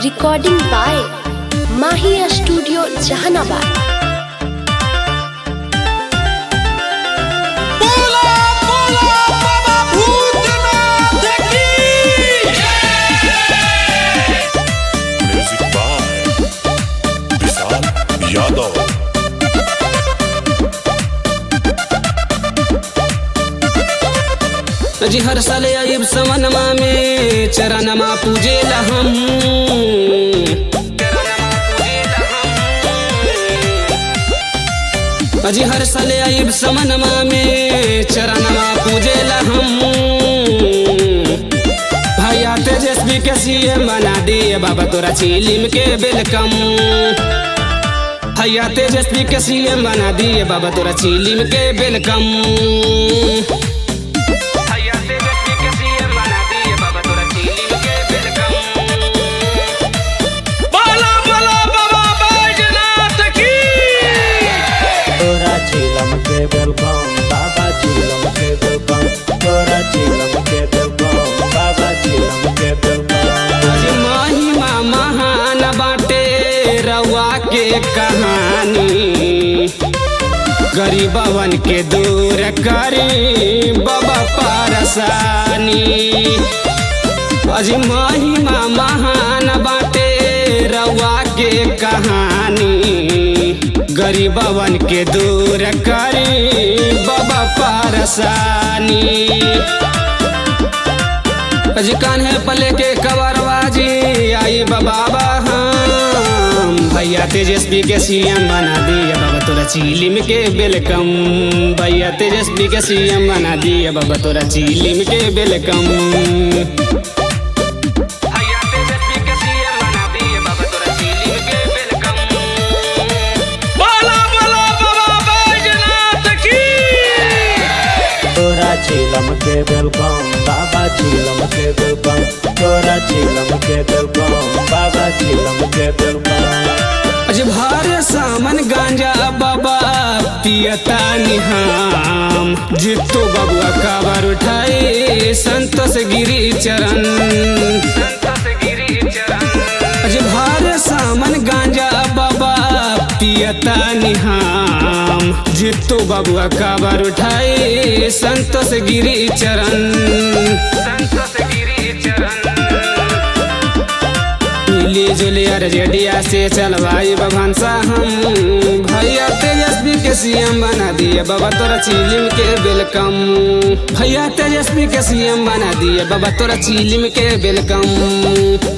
Recording by माहिया studio Jehanabad. जी हर साल आइब सवनमा में चरणमा पूजेला हम। जी हर साल आइब सवनमा में चरणमा पूजेला हम। भैया तेजस्वी के सीएम बना दिए बाबा तोरा चिलिम के वेलकम। भैया तेजस्वी के सीएम बना दिए बाबा तोरा चिलिम के वेलकम। कहानी गरीबवन के दूर करी बाबा पारसानी। अजी महिमा महान बाटे रउआ के कहानी गरीबवन के दूर करी बाबा पारसानी। अजी कान्हे पले के कवरवाजी आई बाबा भैया तेजस्वी के सीएम बना दिया बाबा तोरा चिलिम के वेलकम। भैया तेजस्वी के सीएम बना दिया बाबा तोरा चिलिम के वेलकम। भैया तेजस्वी के सीएम बना दिया बाबा तोरा चिलिम के वेलकम। बोला बोला बाबा बैजनाथ की। तोरा चिलम के वेलकम बाबा चिलम के वेलकम। तोरा चिलम के वेलकम बाबा चिलम के वेलकम। भार सामन गांजा बाबा पियता निहाम। जितो बबुआ काबर उठाए संतोष गिरी चरण। भार सामन गांजा बाबा पियता निहाम। जितो बबुआ काबर उठाए संतोष गिरी चरण। जुली अर्जेडिया से चलवाई बभंसा हम। भैया तेजस्वी के सीएम बना दिए बाबा तोरा चिलिम के वेलकम। भैया तेजस्वी के सीएम बना दिए बाबा तोरा चिलिम के वेलकम।